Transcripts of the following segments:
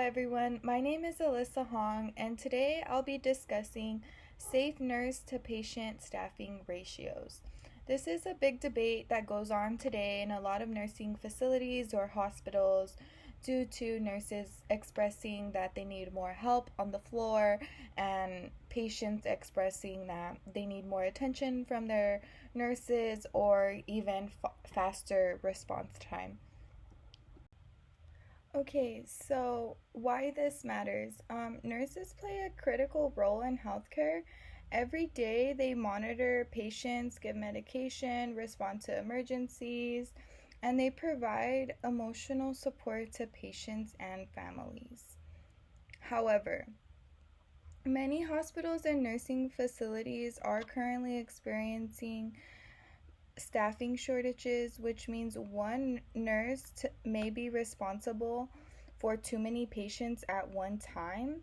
everyone. My name is Alyssa Hong, and today I'll be discussing safe nurse to patient staffing ratios. This is a big debate that goes on today in a lot of nursing facilities or hospitals due to nurses expressing that they need more help on the floor and patients expressing that they need more attention from their nurses or even faster response time. Okay, so why this matters. Nurses play a critical role in healthcare. Every day they monitor patients, give medication, respond to emergencies, and they provide emotional support to patients and families. However, many hospitals and nursing facilities are currently experiencing staffing shortages, which means one nurse may be responsible for too many patients at one time.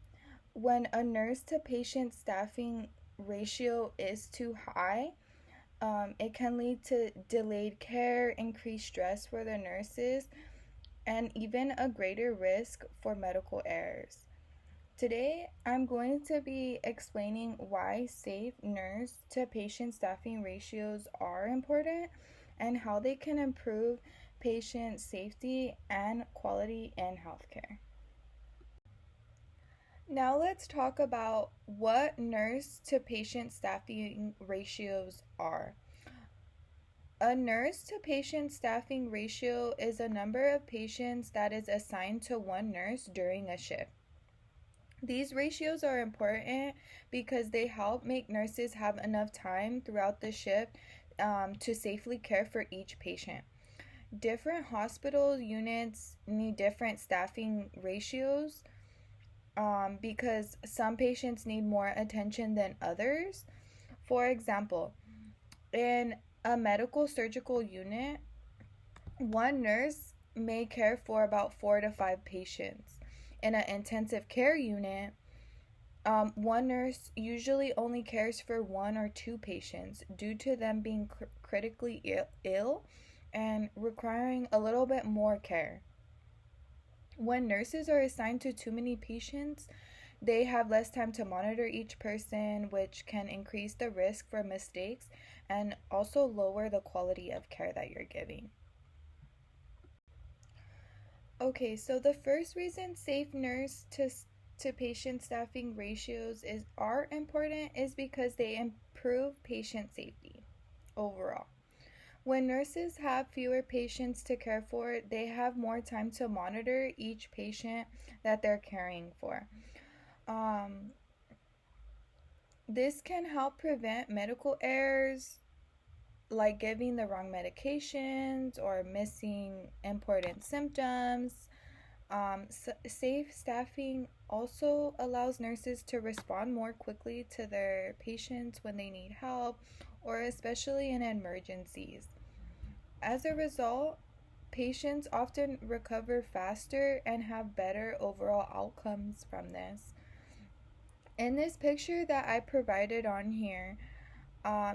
When a nurse to patient staffing ratio is too high, it can lead to delayed care, increased stress for the nurses, and even a greater risk for medical errors. Today, I'm going to be explaining why safe nurse to patient staffing ratios are important and how they can improve patient safety and quality in healthcare. Now, let's talk about what nurse to patient staffing ratios are. A nurse to patient staffing ratio is a number of patients that is assigned to one nurse during a shift. These ratios are important because they help make nurses have enough time throughout the shift to safely care for each patient. Different hospital units need different staffing ratios because some patients need more attention than others. For example, in a medical surgical unit, one nurse may care for about 4 to 5 patients. In an intensive care unit, one nurse usually only cares for 1 or 2 patients due to them being critically ill and requiring a little bit more care. When nurses are assigned to too many patients, they have less time to monitor each person, which can increase the risk for mistakes and also lower the quality of care that you're giving. Okay, so the first reason safe nurse to patient staffing ratios are important is because they improve patient safety overall. When nurses have fewer patients to care for, they have more time to monitor each patient that they're caring for. This can help prevent medical errors like giving the wrong medications or missing important symptoms. Safe staffing also allows nurses to respond more quickly to their patients when they need help, or especially in emergencies. As a result, patients often recover faster and have better overall outcomes from this. In this picture that I provided on here,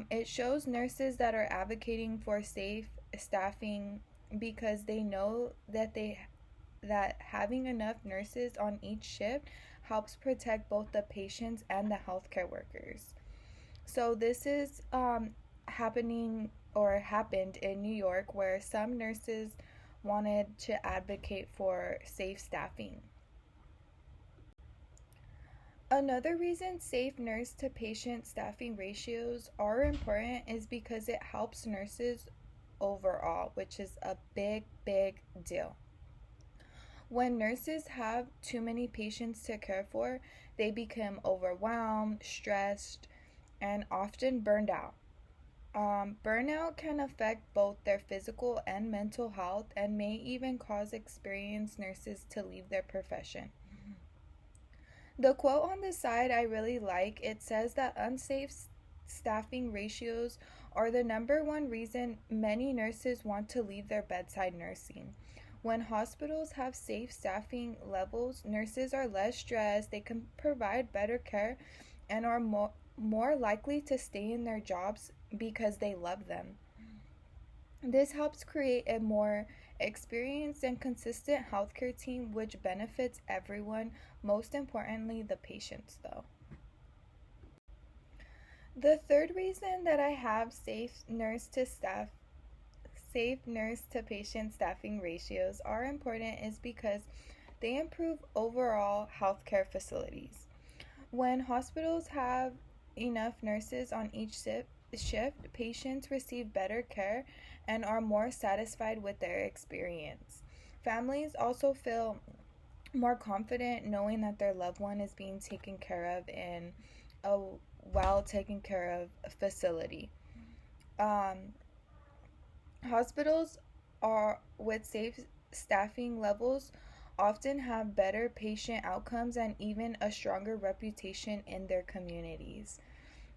it shows nurses that are advocating for safe staffing because they know that having enough nurses on each shift helps protect both the patients and the healthcare workers. So this is happened in New York, where some nurses wanted to advocate for safe staffing. Another reason safe nurse to patient staffing ratios are important is because it helps nurses overall, which is a big deal. When nurses have too many patients to care for, they become overwhelmed, stressed, and often burned out. Burnout can affect both their physical and mental health and may even cause experienced nurses to leave their profession. The quote on the side I really like. It says that unsafe staffing ratios are the number one reason many nurses want to leave their bedside nursing. When hospitals have safe staffing levels, nurses are less stressed, they can provide better care, and are more likely to stay in their jobs because they love them. This helps create a more experienced and consistent healthcare team which benefits everyone, most importantly, the patients, though. The third reason that I have safe nurse to patient staffing ratios are important is because they improve overall healthcare facilities. When hospitals have enough nurses on each shift, patients receive better care and are more satisfied with their experience. Families also feel more confident knowing that their loved one is being taken care of in a well taken care of facility. Um, Hospitals are with safe staffing levels often have better patient outcomes and even a stronger reputation in their communities.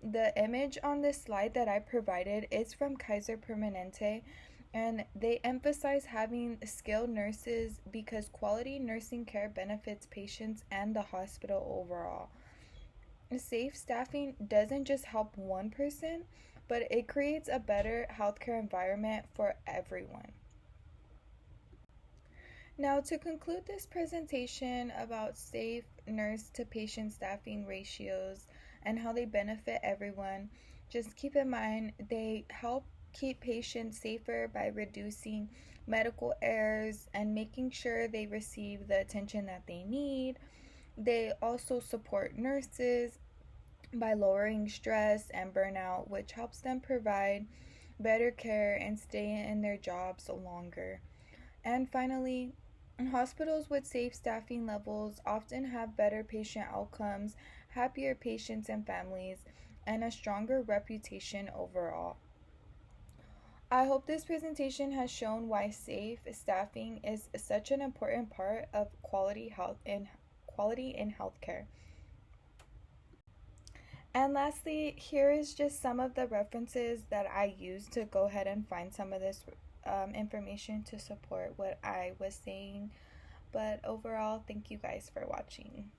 The image on this slide that I provided is from Kaiser Permanente, and they emphasize having skilled nurses because quality nursing care benefits patients and the hospital overall. Safe staffing doesn't just help one person, but it creates a better healthcare environment for everyone. Now, to conclude this presentation about safe nurse to patient staffing ratios and how they benefit everyone, just keep in mind they help keep patients safer by reducing medical errors and making sure they receive the attention that they need. They also support nurses by lowering stress and burnout, which helps them provide better care and stay in their jobs longer. And finally, hospitals with safe staffing levels often have better patient outcomes, happier patients and families, and a stronger reputation overall. I hope this presentation has shown why safe staffing is such an important part of quality in healthcare. And lastly, here is just some of the references that I used to go ahead and find some of this information to support what I was saying. But overall, thank you guys for watching.